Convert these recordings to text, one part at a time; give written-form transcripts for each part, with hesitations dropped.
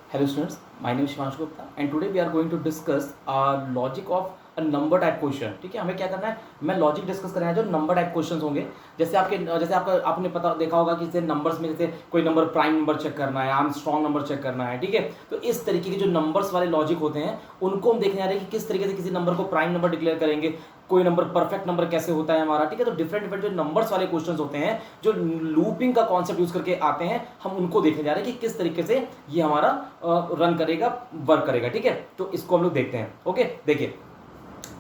Hello students, my name is Shivanshu Gupta and today we are going to discuss logic of a number type question. ठीक है, हमें क्या करना है, मैं लॉजिक डिस्कस करना है जो नंबर टाइप क्वेश्चंस होंगे। जैसे आपने पता देखा होगा कि जैसे नंबर्स में जैसे कोई नंबर प्राइम नंबर चेक करना है, आर्मस्ट्रॉन्ग नंबर चेक करना है। ठीक है, तो इस तरीके के जो नंबर्स वाले लॉजिक होते हैं उनको हम देखने आ रहे हैं कि किस तरीके से किसी नंबर को प्राइम नंबर डिक्लेयर करेंगे, कोई नंबर परफेक्ट नंबर कैसे होता है हमारा। ठीक है, तो डिफरेंट डिफरेंट जो नंबर्स वाले क्वेश्चंस होते हैं जो लूपिंग का कॉन्सेप्ट यूज करके आते हैं, हम उनको देखने जा रहे हैं कि किस तरीके से ये हमारा रन करेगा, वर्क करेगा। ठीक है, तो इसको हम लोग देखते हैं। ओके, देखिए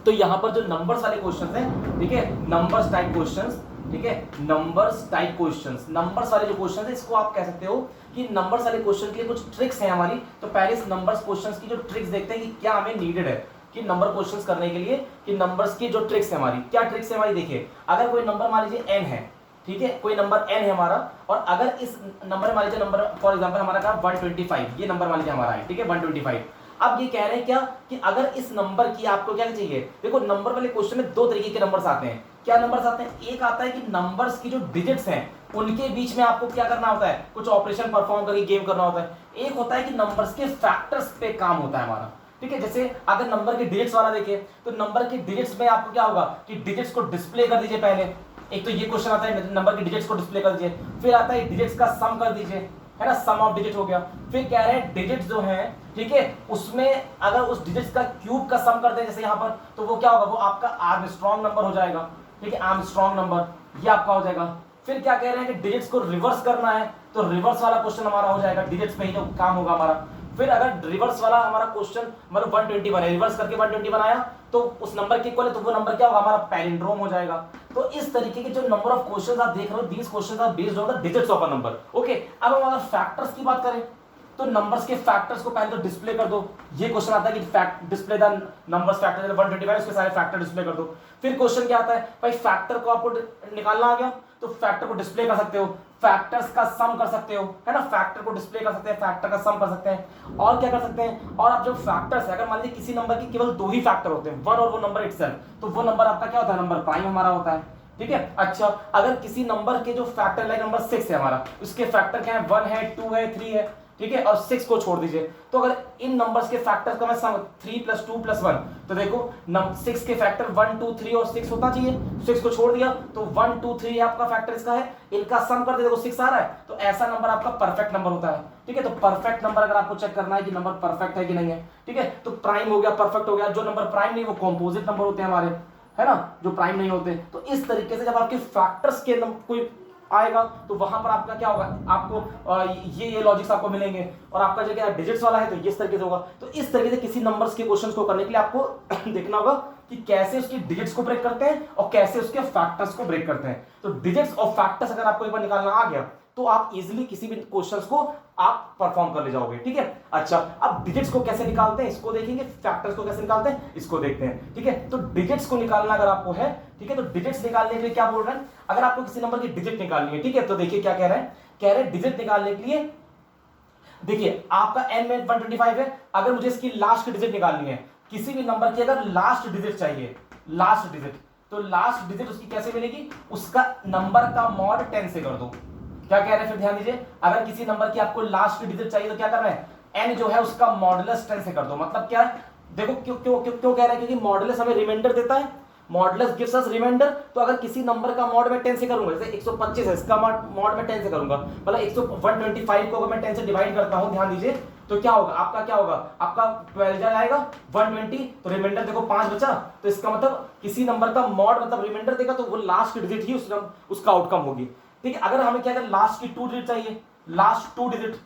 तो यहां पर जो नंबर्स वाले क्वेश्चंस हैं, ठीक है, नंबर्स टाइप क्वेश्चंस, ठीक है, नंबर्स टाइप क्वेश्चंस, नंबर्स वाले जो क्वेश्चन है इसको आप कह सकते हो कि नंबर्स वाले क्वेश्चन के लिए कुछ ट्रिक्स हैं हमारी। तो पहले इस नंबर्स क्वेश्चंस की जो ट्रिक्स देखते हैं कि क्या हमें नीडेड है कि नंबर क्वेश्चंस करने के लिए, कि नंबर्स की जो ट्रिक्स है हमारी, क्या ट्रिक्स है हमारी। देखिए, अगर कोई नंबर मान लीजिए n है, ठीक है, कोई नंबर n है हमारा, और अगर इस नंबर मान लीजिए नंबर फॉर एग्जांपल हमारा का 125, ये नंबर मान लीजिए हमारा है, ठीक है, 125। अब ये कह रहे हैं क्या कि अगर इस नंबर की आपको क्या चाहिए। देखो, नंबर वाले क्वेश्चन में दो तरीके के नंबर्स आते हैं। क्या नंबर्स आते हैं, एक आता है कि नंबर्स की जो डिजिट्स हैं उनके बीच में आपको क्या करना होता है, कुछ ऑपरेशन परफॉर्म करके गेम करना होता है। एक होता है कि नंबर्स के फैक्टर्स पे काम होता है हमारा। ठीक है, जैसे अगर नंबर के डिजिट्स वाला देखें तो नंबर के डिजिट्स में आपको क्या होगा कि डिजिट्स को डिस्प्ले कर दीजिए। पहले एक तो ये क्वेश्चन आता है नंबर के डिजिट्स को डिस्प्ले कर दीजिए, फिर आता है डिजिट्स का सम कर दीजिए, है ना, सम ऑफ डिजिट हो गया। फिर कह रहे हैं डिजिट्स जो है, ठीक है, उसमें अगर उस डिजिट्स का क्यूब का सम कर दें जैसे यहां पर, तो वो क्या होगा, वो आपका आर्मस्ट्रॉन्ग नंबर हो जाएगा। ठीक है, आर्मस्ट्रॉन्ग नंबर ये आपका हो जाएगा। फिर क्या कह रहे हैं कि डिजिट्स को रिवर्स करना है, तो रिवर्स वाला क्वेश्चन हमारा हो जाएगा, डिजिट्स पे ही जो काम होगा हमारा। फिर अगर रिवर्स वाला हमारा क्वेश्चन मतलब 120 बने, रिवर्स करके 120 बनाया तो उस नंबर के इक्वल है, तो वो नंबर क्या होगा हमारा, पैलिंड्रोम हो जाएगा। तो इस तरीके के जो नंबर ऑफ क्वेश्चंस आप देख रहे हो, these questions are based on the digits of a number. Okay, अब हम अगर फैक्टर्स की बात करें तो नंबर्स के फैक्टर्स को पहले तो डिस्प्ले कर दो। ये क्वेश्चन आता है कि fact display the numbers factor 125, उसके सारे फैक्टर डिस्प्ले कर दो। फिर क्वेश्चन क्या आता है भाई, फैक्टर को आपको निकालना आ गया तो फैक्टर को डिस्प्ले कर सकते हो, फैक्टर्स का सम कर सकते हो, है ना, फैक्टर को डिस्प्ले कर सकते हैं, फैक्टर का सम कर सकते हैं। और क्या कर सकते हैं, और आप जो फैक्टर्स है, अगर मान लीजिए किसी नंबर के केवल दो ही फैक्टर होते हैं, वन और वो नंबर इटसेल्फ, तो वो नंबर आपका क्या होता है, नंबर प्राइम हमारा होता है। ठीक है, अच्छा, अगर किसी नंबर के जो फैक्टर लाइक नंबर 6 है हमारा, उसके फैक्टर क्या है, 1 है, 2 है, 3 है, ठीक है, और 6 को छोड़ दीजिए। तो अगर इन नंबर्स के फैक्टर्स का मैं सम 3 + 2 + 1, तो देखो 6 के फैक्टर 1 2 3 और 6 होना चाहिए, 6 को छोड़ दिया तो 1 2 3 आपका फैक्टर इसका है, इनका सम कर दे, देखो 6 आ रहा है, तो ऐसा नंबर आपका परफेक्ट नंबर होता है। ठीक है, तो परफेक्ट नंबर अगर आपको चेक करना है कि नंबर परफेक्ट है कि नहीं है, ठीक है, तो प्राइम हो गया, परफेक्ट हो गया। जो नंबर प्राइम नहीं वो कंपोजिट नंबर होते हैं हमारे, है ना, जो प्राइम नहीं होते। तो इस तरीके से जब आपके फैक्टर्स के कोई आएगा तो वहां पर आपका क्या होगा, आपको ये लॉजिक्स आपको मिलेंगे, और आपका जो क्या डिजिट्स वाला है तो ये इस तरीके से होगा। तो इस तरीके से किसी नंबर्स के क्वेश्चंस को करने के लिए आपको देखना होगा कि कैसे उसकी डिजिट्स को ब्रेक करते हैं और कैसे उसके फैक्टर्स को ब्रेक करते हैं। तो डिजिट्स और फैक्टर्स अगर आपको एक बार निकालना आ गया तो आप इजीली किसी भी क्वेश्चंस को आप परफॉर्म कर ले जाओगे। ठीक है, अच्छा, अब डिजिट्स को कैसे निकालते हैं इसको देखेंगे, फैक्टर्स को कैसे निकालते हैं इसको देखते हैं। ठीक है, तो डिजिट्स को निकालना अगर आपको है, ठीक है, तो डिजिट्स निकालने के लिए क्या बोल रहे हैं, अगर आपको किसी नंबर की डिजिट निकालनी है, ठीक है, तो देखिए क्या कह रहे हैं, कह रहे हैं डिजिट निकालने के लिए, देखिए आपका n में 125 है, अगर मुझे इसकी लास्ट डिजिट निकालनी है, किसी भी नंबर की अगर लास्ट डिजिट चाहिए, लास्ट डिजिट, तो लास्ट डिजिट उसकी कैसे मिलेगी, उसका नंबर का मॉड 10 से कर दो। क्या कह रहे हैं, फिर ध्यान दीजिए, अगर किसी नंबर की आपको लास्ट डिजिट चाहिए तो क्या कर रहे हैं, n जो है उसका मॉडुलस 10 से कर दो। मतलब क्या है, देखो क्यों क्यों क्यों क्यों कह रहे हैं, क्योंकि मॉडुलस हमें रिमाइंडर देता है, मॉडुलस गिव्स अस रिमाइंडर। तो अगर किसी नंबर का मॉड में 10 से करूंगा, जैसे 125 है, इसका मॉड में 10 से करूंगा, मतलब 125 को अगर मैं 10 से डिवाइड करता हूं, ध्यान दीजिए, तो क्या होगा, आपका क्या होगा, आपका 12 जाएगा 120, तो रिमाइंडर देखो 5 बचा। तो इसका मतलब किसी नंबर का मॉड मतलब रिमाइंडर देगा तो वो लास्ट डिजिट ही उसका आउटकम होगी। ठीक है, अगर हमें क्या करें, लास्ट की 2 डिजिट चाहिए, लास्ट 2 डिजिट,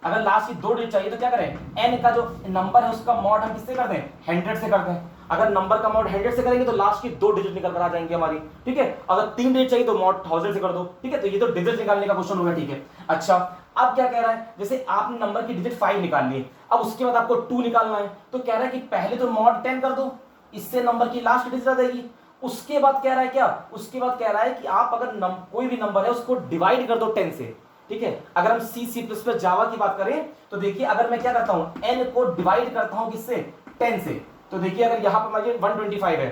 अगर लास्ट की 2 डिजिट चाहिए तो क्या करें, n का जो नंबर है उसका मॉड हम किससे कर दें, 100 से कर दें। अगर नंबर का मॉड 100 से करेंगे तो लास्ट की 2 डिजिट निकल कर आ जाएंगे हमारी। ठीक है, अगर 3 डिजिट चाहिए तो मॉड 1000 से कर दो। ठीक है, तो ये तो डिजिट निकालने का क्वेश्चन हो गया। ठीक है, अच्छा, अब क्या कह रहा है, जैसे आपने नंबर की डिजिट 5 निकाल ली, अब उसके बाद आपको 2 निकालना है, तो कह रहा है कि पहले तो मॉड 10 कर दो, इससे नंबर की लास्ट डिजिट आ जाएगी। उसके बाद कह रहा है क्या, उसके बाद कह रहा है कि आप अगर कोई भी नंबर है उसको डिवाइड कर दो 10 से। ठीक है, अगर हम C++ जावा की बात करें तो देखिए, अगर मैं क्या करता हूं, n को डिवाइड करता हूं किससे, 10 से, तो देखिए अगर यहां पर मुझे 125 है,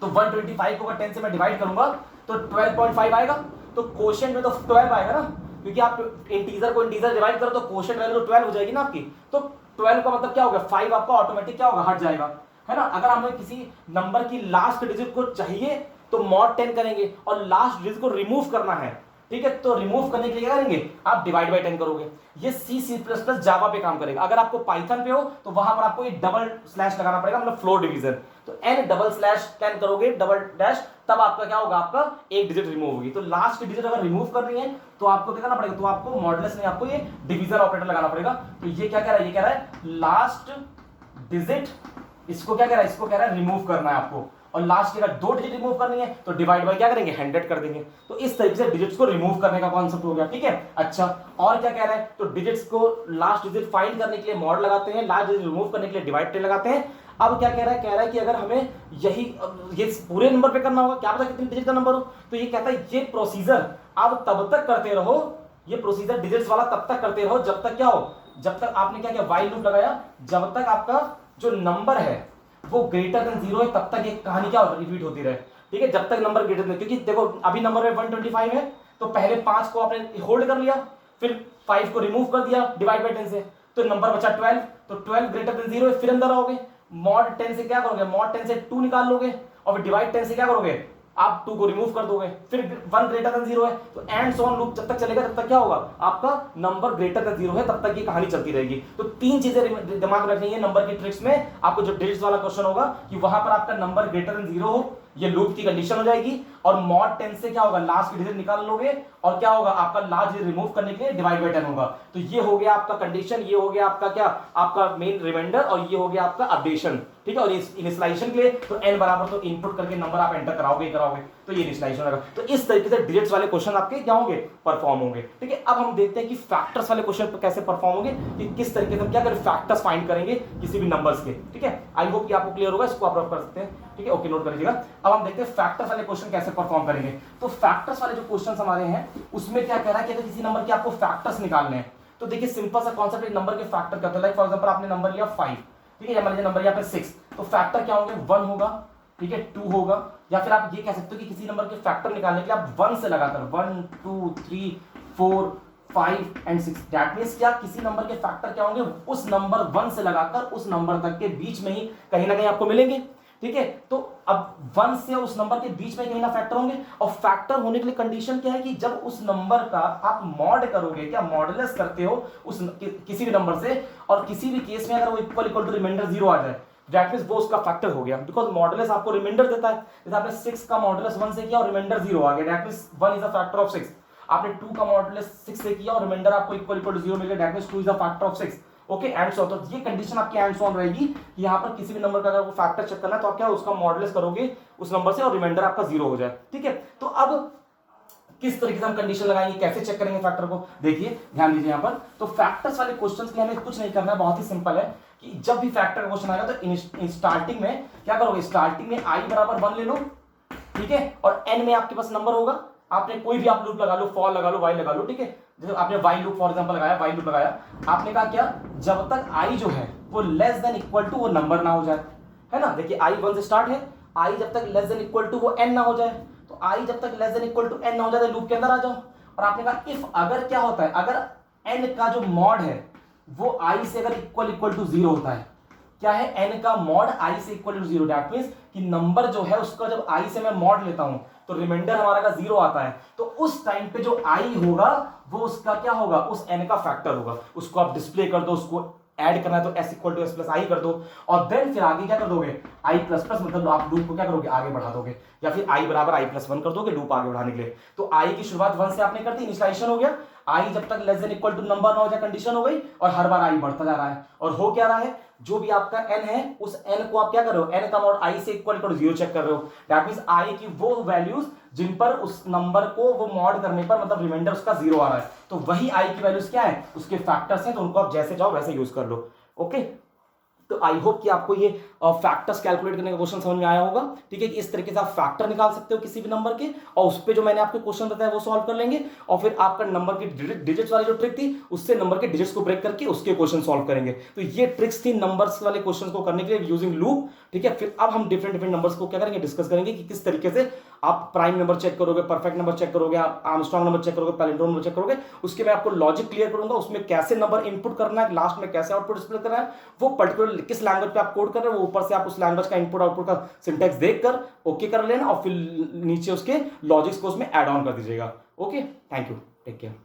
तो 125 को अगर 10 से मैं डिवाइड करूंगा तो 12.5 आएगा, तो क्वोशिएंट में तो 12 आएगा ना, क्योंकि आप इंटीजर को इंटीजर डिवाइड करो तो क्वोशिएंट वैल्यू 12 हो जाएगी ना आपकी, तो 12 का मतलब क्या होगा, 5 आपका ऑटोमेटिक क्या होगा, हट जाएगा, है ना। अगर हमें किसी नंबर की लास्ट डिजिट को चाहिए तो mod 10 करेंगे, और लास्ट डिजिट को रिमूव करना है, ठीक है, तो रिमूव करने के लिए क्या करेंगे, आप डिवाइड बाय 10 करोगे। ये C++ जावा पे काम करेगा। अगर आपको पाइथन पे हो तो वहां पर आपको ये डबल स्लैश लगाना पड़ेगा, मतलब फ्लोर डिवीजन, तो n/10 करोगे डबल डैश, तब आपका क्या होगा, आपका एक डिजिट रिमूव होगी। तो लास्ट डिजिट अगर रिमूव करनी है तो आपको क्या करना पड़ेगा, तो आपको मॉडुलस में आपको ये डिवीजन ऑपरेटर लगाना पड़ेगा। तो ये क्या कह रहा है, ये कह रहा है लास्ट डिजिट, इसको क्या कह रहा है, इसको कह रहा है रिमूव करना है आपको, और लास्ट की अगर 2 डिजिट रिमूव करनी है तो डिवाइड बाय क्या करेंगे, 100 कर देंगे। तो इस तरीके से डिजिट्स को रिमूव करने का कॉन्सेप्ट हो गया, ठीक है। अच्छा, और क्या कह रहा है, तो डिजिट्स को लास्ट डिजिट फाइंड करने के लिए मॉड लगाते हैं, लास्ट डिजिट रिमूव करने के लिए डिवाइड 10 लगाते हैं। अब क्या कह रहा है कि अगर हमें यही ये पूरे नंबर पे करना होगा, क्या पता कितने डिजिट का नंबर हो, तो ये कहता है ये प्रोसीजर आप तब तक करते रहो, ये प्रोसीजर डिजिट्स वाला तब तक करते रहो जब तक क्या हो, जब तक आपने क्या किया, व्हाइल लूप लगाया, जब तक आपका जो नंबर है वो ग्रेटर देन 0 है, तब तक ये कहानी क्या रिपीट होती रहे, ठीक है, जब तक नंबर ग्रेटर देन, क्योंकि देखो अभी नंबर में 125 है, तो पहले 5 को आपने होल्ड कर लिया, फिर 5 को रिमूव कर दिया डिवाइड बाय 10 से, तो नंबर बचा 12, तो 12 ग्रेटर देन 0 है, फिर अंदर आओगे, मॉड 10 से क्या करोगे, मॉड 10 से 2 निकाल लोगे, और फिर डिवाइड 10 से क्या करोगे, आप 2 को रिमूव कर दोगे, फिर 1 ग्रेटर देन 0 है, तो एंड सो ऑन लूप जब तक चलेगा तब तक क्या होगा, आपका नंबर ग्रेटर देन 0 है, तब तक ये कहानी चलती रहेगी। तो 3 चीजें दिमाग में रखनी है नंबर की ट्रिक्स में। आपको जो डिजिट्स वाला क्वेश्चन होगा कि वहां पर आपका नंबर ग्रेटर देन 0 हो, ये लूप की कंडीशन हो जाएगी, और मॉड 10 से क्या होगा, लास्ट की डिजिट निकाल लोगे, और क्या होगा, आपका लास्ट डिजिट रिमूव करने के लिए डिवाइड बाय 10 होगा। तो ये हो गया आपका कंडीशन, ये हो गया आपका क्या, आपका मेन रिमाइंडर, और ये हो गया आपका अपडेशन, ठीक है। और इनिशियलाइजेशन के लिए तो n बराबर, तो इनपुट करके नंबर आप एंटर कराओगे, तो ये इनिशियलाइजेशन होगा। तो इस तरीके से डिजिट्स वाले क्वेश्चन आपके क्या होंगे, परफॉर्म होंगे, ठीक है। अब हम देखते हैं कि फैक्टर्स वाले क्वेश्चन पर कैसे परफॉर्म होंगे, कि किस तरीके से हम क्या करें, फैक्टर्स फाइंड करेंगे किसी भी नंबर्स के, ठीक है। आई होप कि आपको क्लियर होगा, इसको आप रफ कर सकते हैं, ठीक है, ओके, नोट कर लीजिएगा। अब हम देखते हैं फैक्टर्स वाले क्वेश्चन कैसे परफॉर्म करेंगे। तो फैक्टर्स वाले जो क्वेश्चंस हमारे हैं उसमें क्या कह रहा है कि अगर किसी नंबर के आपको फैक्टर्स निकालने हैं, तो देखिए सिंपल सा कॉन्सेप्ट है, नंबर के फैक्टर क्या होता है। लाइक फॉर एग्जांपल आपने नंबर लिया 5, ठीक है, या मान लीजिए नंबर यहाँ पे 6, तो फैक्टर क्या होंगे, 1 होगा, ठीक है, 2 होगा, या फिर आप ये कह सकते हो कि किसी नंबर के फैक्टर निकालने के लिए आप 1 से लगाकर 1 2 3 4 5 एंड 6, दैट मींस क्या, किसी नंबर के फैक्टर क्या होंगे, उस नंबर 1 से लगाकर उस नंबर तक के बीच में ही कहीं ना कहीं आपको मिलेंगे, ठीक है। तो अब 1 से उस नंबर के बीच में कहीं ना फैक्टर होंगे, और फैक्टर होने के लिए कंडीशन क्या है कि जब उस नंबर का आप मॉड करोगे, क्या मॉडुलस करते हो उस किसी भी नंबर से, और किसी भी केस में अगर वो इक्वल टू रिमाइंडर 0 आ जाए, दैट मींस वो उसका फैक्टर हो गया, बिकॉज मॉडुलस आपको रिमाइंडर देता है। जैसे आपने 6 का मॉडुलस 1 से किया और रिमाइंडर 0 आ गया, that means 1 is a factor of 6। आपने 2 का मॉडुलस 6 से किया और रिमाइंडर आपको इक्वल टू 0 मिल गया, that means 2 is a factor of 6। Okay, and so, तो ये कंडीशन आपकी एंड सो ऑन रहेगी कि यहाँ पर किसी भी नंबर का अगर वो फैक्टर चेक करना है तो आप क्या उसका मॉडुलस करोगे उस नंबर से, और रिमाइंडर आपका 0 हो जाए, ठीक है। तो अब किस तरीके से हम कंडीशन लगाएंगे, कैसे चेक करेंगे फैक्टर को, देखिए ध्यान दीजिए यहाँ पर। तो फैक्टर्स वाले क्वेश्चंस के लिए हमें कुछ नहीं करना है, बहुत ही सिंपल है कि जब भी फैक्टर का क्वेश्चन आएगा तो स्टार्टिंग में क्या करोगे, स्टार्टिंग में i बराबर 1 ले लो, ठीक है, और n में आपके पास नंबर होगा, आपने कोई भी आप लूप लगा लो, फॉर लगा लो, वाइल लगा लो, ठीक है। जैसे आपने वाइल लूप फॉर एग्जांपल लगाया, वाइल लूप लगाया, आपने कहा क्या, जब तक i जो है वो लेस देन इक्वल टू वो नंबर ना हो जाए, है ना। देखिए i 1 से स्टार्ट है, i जब तक लेस देन इक्वल टू वो n ना हो जाए, तो i जब तक less than equal to n ना हो जाए लूप के अंदर आ जाओ। और आपने कहा इफ अगर क्या होता है, अगर n का जो मॉड है वो i से अगर इक्वल टू 0 होता है, क्या है, n का मॉड i से इक्वल टू 0, दैट मींस कि नंबर जो है उसका जब i से मैं मॉड लेता हूं तो रिमाइंडर हमारा का 0 आता है, तो उस टाइम पे जो i होगा वो उसका क्या होगा, उस n का फैक्टर होगा। उसको आप डिस्प्ले कर दो, उसको ऐड करना है तो s equal to s plus I कर दो, और देन फिर आगे क्या कर दोगे, i प्लस प्लस, मतलब आप लूप को क्या करोगे, आगे बढ़ा दोगे, या फिर i बराबर i प्लस 1 कर दोगे लूप आगे बढ़ाने के लिए। तो i की शुरुआत 1 से आपने कर दी, इनिशियलाइजेशन हो गया, i जब तक less than equal to number ना हो जाए कंडीशन हो गई, और हर बार i बढ़ता जा रहा है। और हो क्या रहा है, जो भी आपका n है उस n को आप क्या कर रहे हो, n का मॉड i से इक्वल टू 0 चेक कर रहे हो, दैट मींस i की वो वैल्यूज जिन पर उस नंबर को वो मॉड करने पर मतलब रिमाइंडर उसका 0 आ रहा है, तो वही i की वैल्यूज क्या है, उसके फैक्टर्स हैं, तो उनको आप जैसे चाहो वैसे यूज कर लो। ओके, तो आई होप कि आपको ये फैक्टर्स कैलकुलेट करने का क्वेश्चन समझ में आया होगा, ठीक है। कि इस तरीके से आप फैक्टर निकाल सकते हो किसी भी नंबर के, और उस पे जो मैंने आपको क्वेश्चन बताया वो सॉल्व कर लेंगे, और फिर आपका नंबर की डिजिट्स वाली जो ट्रिक थी उससे नंबर के डिजिट्स को ब्रेक करके उसके क्वेश्चन सॉल्व करेंगे। तो ये ट्रिक्स थी नंबर्स वाले क्वेश्चन को करने के लिए यूजिंग लूप, ठीक है। फिर अब हम डिफरेंट नंबर्स को क्या करेंगे, डिस्कस करेंगे कि किस तरीके से आप प्राइम नंबर चेक करोगे, परफेक्ट नंबर चेक करोगे, आप आर्मस्ट्रांग नंबर चेक करोगे, पैलिंड्रोम नंबर चेक करोगे, उसके मैं आपको लॉजिक क्लियर करूंगा, उसमें कैसे नंबर इनपुट करना है, लास्ट में कैसे आउटपुट डिस्प्ले करना है, वो पर्टिकुलर किस लैंग्वेज पे आप कोड कर रहे हो, वो ऊपर से आप उस लैंग्वेज का इनपुट आउटपुट का सिंटेक्स देखकर ओके कर लेना और फिर नीचे उसके लॉजिक्स को उसमें ऐड ऑन कर दीजिएगा। Okay, thank you, take care.